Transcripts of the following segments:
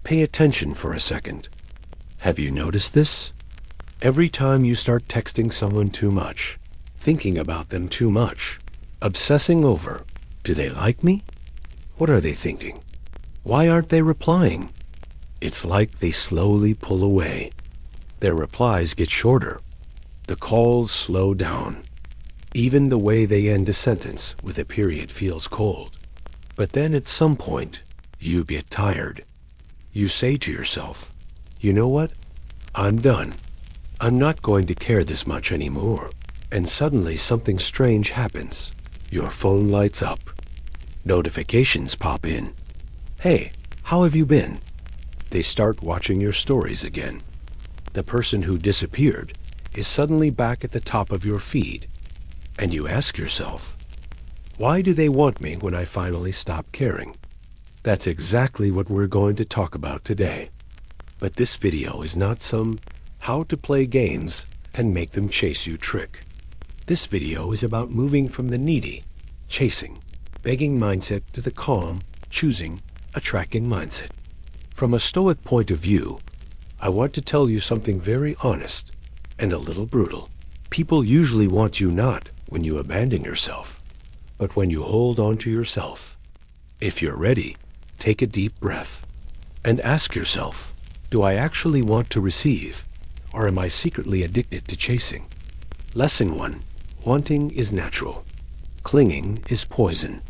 Pay attention for a second. Have you noticed this? Every time you start texting someone too much, thinking about them too much, obsessing over, do they like me? What are they thinking? Why aren't they replying? It's like they slowly pull away. Their replies get shorter. The calls slow down. Even the way they end a sentence with a period feels cold. But then at some point, you get tired. You say to yourself, you know what? I'm done. I'm not going to care this much anymore. And suddenly something strange happens. Your phone lights up. Notifications pop in. Hey, how have you been? They start watching your stories again. The person who disappeared is suddenly back at the top of your feed. And you ask yourself, why do they want me when I finally stop caring? That's exactly what we're going to talk about today. But this video is not some how to play games and make them chase you trick. This video is about moving from the needy, chasing, begging mindset to the calm, choosing, attracting mindset. From a Stoic point of view, I want to tell you something very honest and a little brutal. People usually want you not when you abandon yourself, but when you hold on to yourself. If you're ready, take a deep breath and ask yourself, do I actually want to receive, or am I secretly addicted to chasing? Lesson 1. Wanting is natural. Clinging is poison.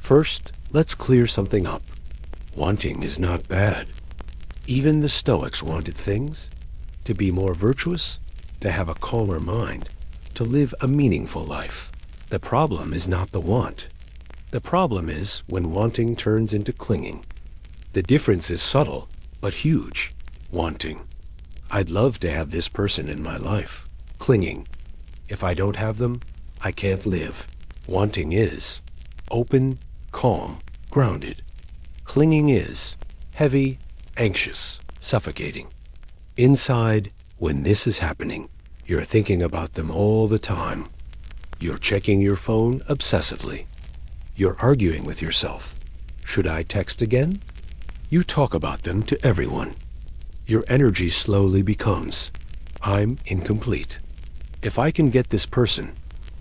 First, let's clear something up. Wanting is not bad. Even the Stoics wanted things: to be more virtuous, to have a calmer mind, to live a meaningful life. The problem is not the want. The problem is when wanting turns into clinging. The difference is subtle, but huge. Wanting. I'd love to have this person in my life. Clinging. If I don't have them, I can't live. Wanting is open, calm, grounded. Clinging is heavy, anxious, suffocating. Inside, when this is happening, you're thinking about them all the time. You're checking your phone obsessively. You're arguing with yourself. Should I text again? You talk about them to everyone. Your energy slowly becomes, I'm incomplete. If I can get this person,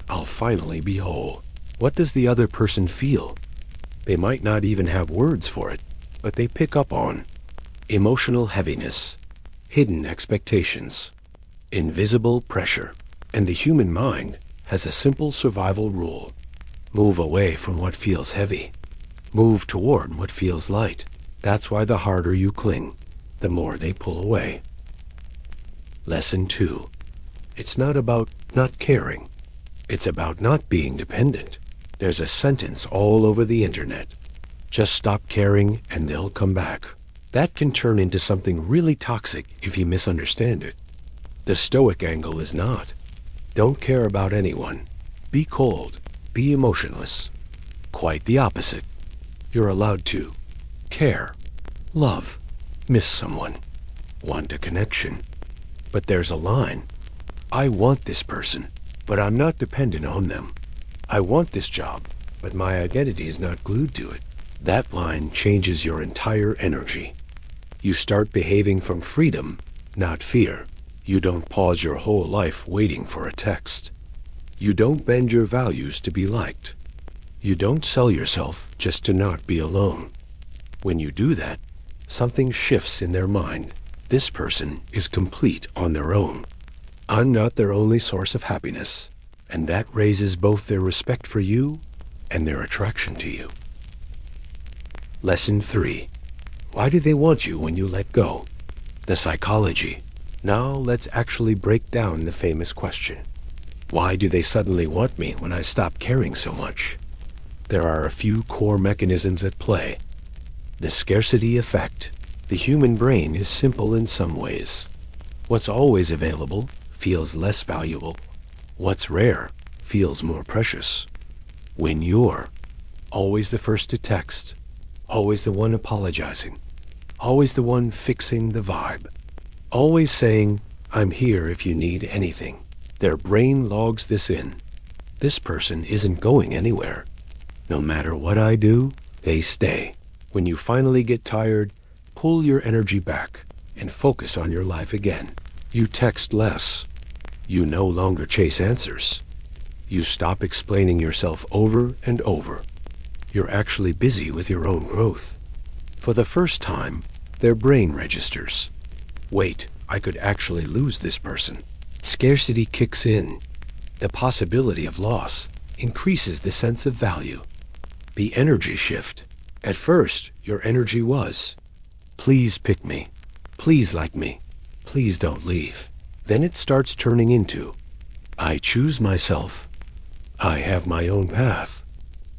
I'll finally be whole. What does the other person feel? They might not even have words for it, but they pick up on emotional heaviness, hidden expectations, invisible pressure. And the human mind has a simple survival rule. Move away from what feels heavy. Move toward what feels light. That's why the harder you cling, the more they pull away. Lesson 2. It's not about not caring. It's about not being dependent. There's a sentence all over the internet. Just stop caring and they'll come back. That can turn into something really toxic if you misunderstand it. The Stoic angle is not. Don't care about anyone. Be cold. Be emotionless. Quite the opposite. You're allowed to care, love, miss someone, want a connection. But there's a line. I want this person, but I'm not dependent on them. I want this job, but my identity is not glued to it. That line changes your entire energy. You start behaving from freedom, not fear. You don't pause your whole life waiting for a text. You don't bend your values to be liked. You don't sell yourself just to not be alone. When you do that, something shifts in their mind. This person is complete on their own. I'm not their only source of happiness, and that raises both their respect for you and their attraction to you. Lesson 3. Why do they want you when you let go? The psychology. Now let's actually break down the famous question. Why do they suddenly want me when I stop caring so much? There are a few core mechanisms at play. The scarcity effect. The human brain is simple in some ways. What's always available feels less valuable. What's rare feels more precious. When you're always the first to text, always the one apologizing, always the one fixing the vibe, always saying, I'm here if you need anything, their brain logs this in. This person isn't going anywhere. No matter what I do, they stay. When you finally get tired, pull your energy back and focus on your life again. You text less. You no longer chase answers. You stop explaining yourself over and over. You're actually busy with your own growth. For the first time, their brain registers. Wait, I could actually lose this person. Scarcity kicks in. The possibility of loss increases the sense of value. The energy shift. At first, your energy was, please pick me. Please like me. Please don't leave. Then it starts turning into, I choose myself. I have my own path.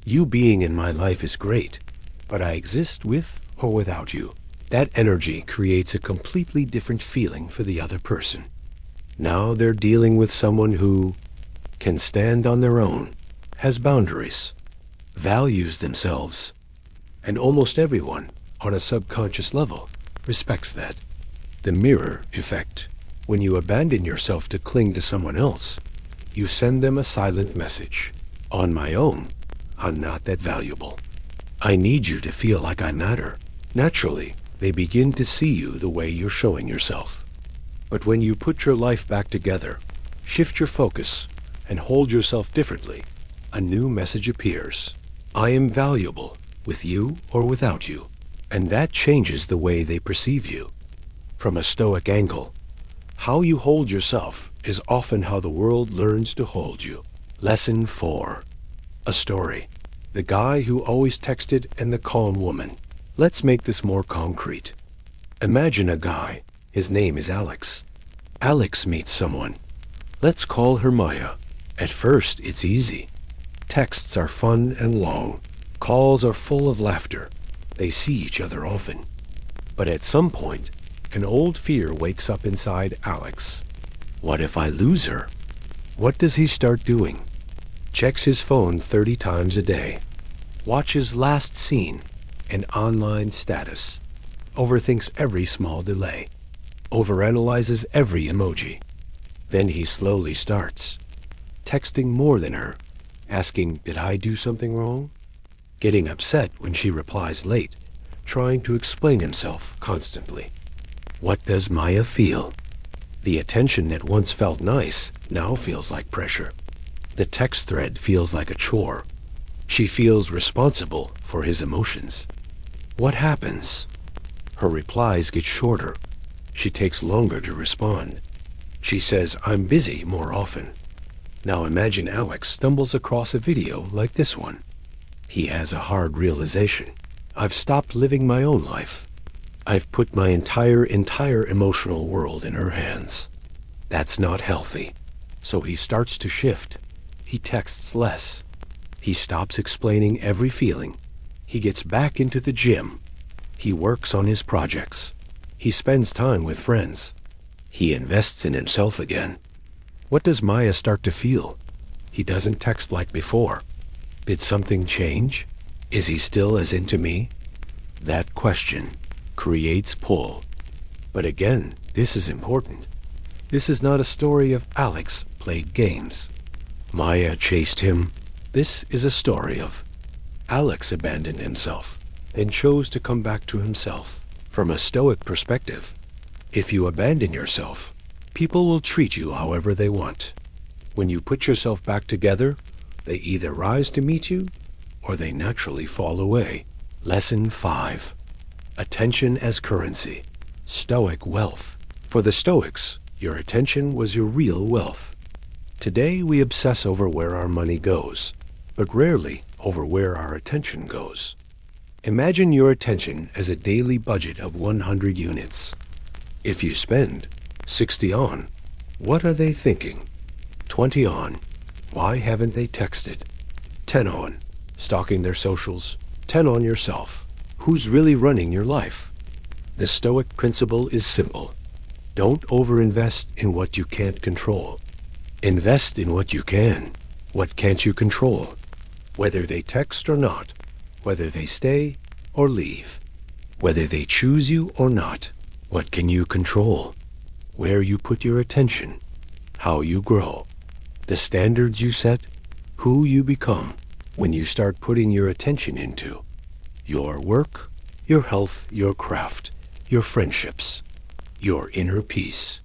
You being in my life is great, but I exist with or without you. That energy creates a completely different feeling for the other person. Now they're dealing with someone who can stand on their own, has boundaries, values themselves, and almost everyone, on a subconscious level, respects that. The mirror effect. When you abandon yourself to cling to someone else, you send them a silent message. On my own, I'm not that valuable. I need you to feel like I matter. Naturally, they begin to see you the way you're showing yourself. But when you put your life back together, shift your focus, and hold yourself differently, a new message appears. I am valuable, with you or without you. And that changes the way they perceive you. From a Stoic angle, how you hold yourself is often how the world learns to hold you. Lesson 4. A story. The guy who always texted and the calm woman. Let's make this more concrete. Imagine a guy. His name is Alex. Alex meets someone. Let's call her Maya. At first, it's easy. Texts are fun and long. Calls are full of laughter. They see each other often. But at some point, an old fear wakes up inside Alex. What if I lose her? What does he start doing? Checks his phone 30 times a day. Watches last seen and online status. Overthinks every small delay. Overanalyzes every emoji. Then he slowly starts texting more than her, asking, did I do something wrong? Getting upset when she replies late, trying to explain himself constantly. What does Maya feel? The attention that once felt nice now feels like pressure. The text thread feels like a chore. She feels responsible for his emotions. What happens? Her replies get shorter. She takes longer to respond. She says, I'm busy more often. Now imagine Alex stumbles across a video like this one. He has a hard realization. I've stopped living my own life. I've put my entire emotional world in her hands. That's not healthy. So he starts to shift. He texts less. He stops explaining every feeling. He gets back into the gym. He works on his projects. He spends time with friends. He invests in himself again. What does Maya start to feel? He doesn't text like before. Did something change? Is he still as into me? That question creates pull. But again, this is important. This is not a story of Alex played games. Maya chased him. This is a story of Alex abandoned himself and chose to come back to himself. From a Stoic perspective, if you abandon yourself, people will treat you however they want. When you put yourself back together, they either rise to meet you or they naturally fall away. Lesson 5. Attention as currency. Stoic wealth. For the Stoics, your attention was your real wealth. Today we obsess over where our money goes, but rarely over where our attention goes. Imagine your attention as a daily budget of 100 units. If you spend 60 on, what are they thinking? 20 on, why haven't they texted? 10 on, stalking their socials. 10 on yourself. Who's really running your life? The Stoic principle is simple. Don't overinvest in what you can't control. Invest in what you can. What can't you control? Whether they text or not, whether they stay or leave, whether they choose you or not, what can you control? Where you put your attention, how you grow, the standards you set, who you become when you start putting your attention into your work, your health, your craft, your friendships, your inner peace.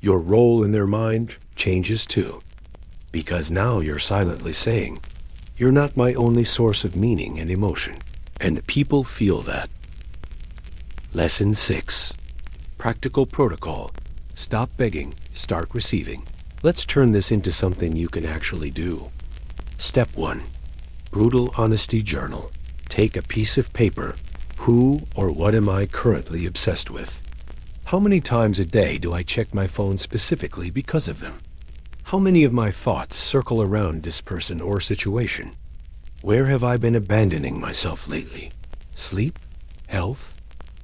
Your role in their mind changes too, because now you're silently saying, "You're not my only source of meaning and emotion," and people feel that. Lesson 6. Practical protocol. Stop begging, start receiving. Let's turn this into something you can actually do. Step 1. Brutal honesty journal. Take a piece of paper. Who or what am I currently obsessed with? How many times a day do I check my phone specifically because of them? How many of my thoughts circle around this person or situation? Where have I been abandoning myself lately? Sleep? Health?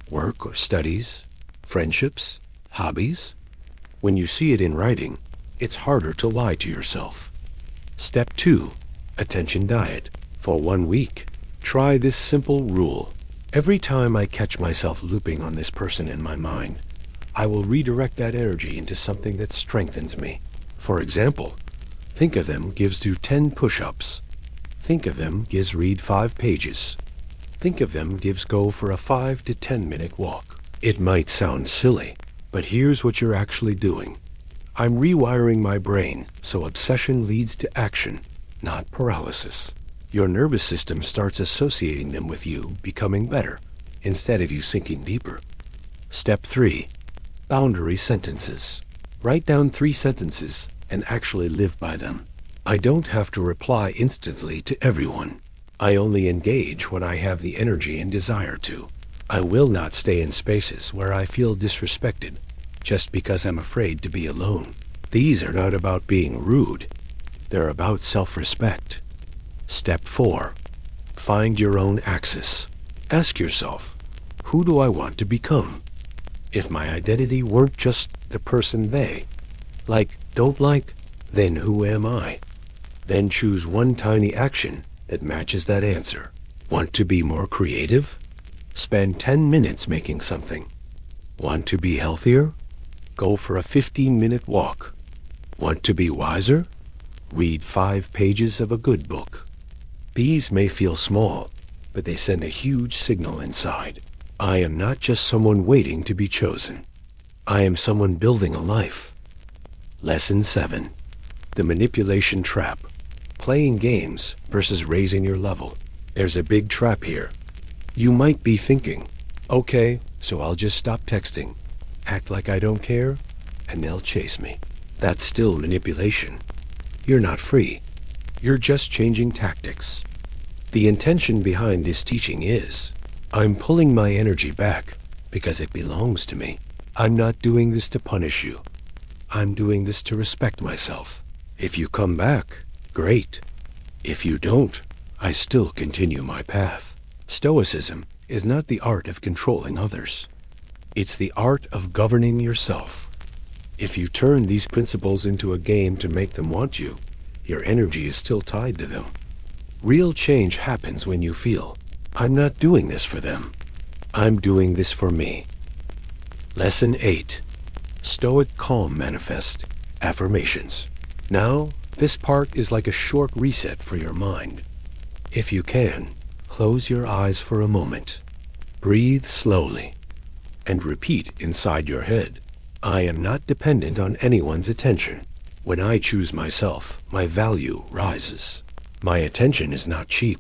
Work or studies? Friendships? Hobbies? When you see it in writing, it's harder to lie to yourself. Step 2. Attention diet. For 1 week, try this simple rule. Every time I catch myself looping on this person in my mind, I will redirect that energy into something that strengthens me. For example, think of them gives do 10 push-ups. Think of them gives read 5 pages. Think of them gives go for a 5 to 10 minute walk. It might sound silly, but here's what you're actually doing. I'm rewiring my brain so obsession leads to action, not paralysis. Your nervous system starts associating them with you becoming better, instead of you sinking deeper. Step 3. Boundary sentences. Write down 3 sentences and actually live by them. I don't have to reply instantly to everyone. I only engage when I have the energy and desire to. I will not stay in spaces where I feel disrespected just because I'm afraid to be alone. These are not about being rude. They're about self-respect. Step 4. Find your own axis. Ask yourself, who do I want to become? If my identity weren't just the person they don't like, then who am I? Then choose one tiny action that matches that answer. Want to be more creative? Spend 10 minutes making something. Want to be healthier? Go for a 15-minute walk. Want to be wiser? Read 5 pages of a good book. These may feel small, but they send a huge signal inside. I am not just someone waiting to be chosen. I am someone building a life. Lesson 7. The manipulation trap. Playing games versus raising your level. There's a big trap here. You might be thinking, okay, so I'll just stop texting, act like I don't care, and they'll chase me. That's still manipulation. You're not free. You're just changing tactics. The intention behind this teaching is, I'm pulling my energy back because it belongs to me. I'm not doing this to punish you. I'm doing this to respect myself. If you come back, great. If you don't, I still continue my path. Stoicism is not the art of controlling others. It's the art of governing yourself. If you turn these principles into a game to make them want you, your energy is still tied to them. Real change happens when you feel, I'm not doing this for them. I'm doing this for me. Lesson 8. Stoic Calm Manifest. Affirmations. Now, this part is like a short reset for your mind. If you can, close your eyes for a moment. Breathe slowly and repeat inside your head, I am not dependent on anyone's attention. When I choose myself, my value rises. My attention is not cheap.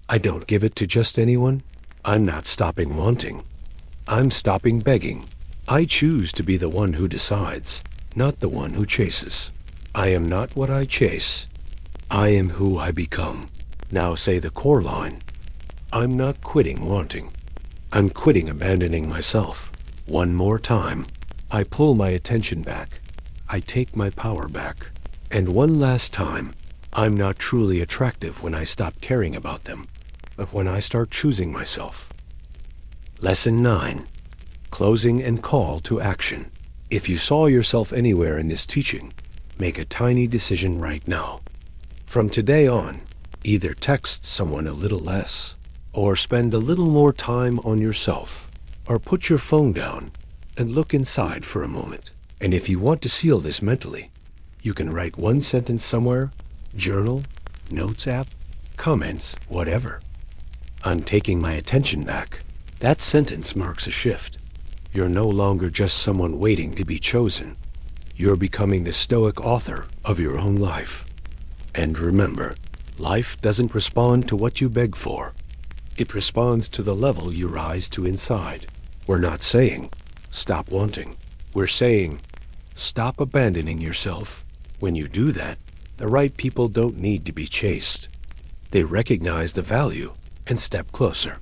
I don't give it to just anyone. I'm not stopping wanting. I'm stopping begging. I choose to be the one who decides, not the one who chases. I am not what I chase. I am who I become. Now say the core line. I'm not quitting wanting. I'm quitting abandoning myself. One more time. I pull my attention back. I take my power back. And one last time. I'm not truly attractive when I stop caring about them, but when I start choosing myself. Lesson 9. Closing and call to action. If you saw yourself anywhere in this teaching, make a tiny decision right now. From today on, either text someone a little less, or spend a little more time on yourself, or put your phone down and look inside for a moment. And if you want to seal this mentally, you can write one sentence somewhere, journal, notes app, comments, whatever. I'm taking my attention back. That sentence marks a shift. You're no longer just someone waiting to be chosen. You're becoming the stoic author of your own life. And remember, life doesn't respond to what you beg for. It responds to the level you rise to inside. We're not saying, stop wanting. We're saying, stop abandoning yourself. When you do that, the right people don't need to be chased. They recognize the value and step closer.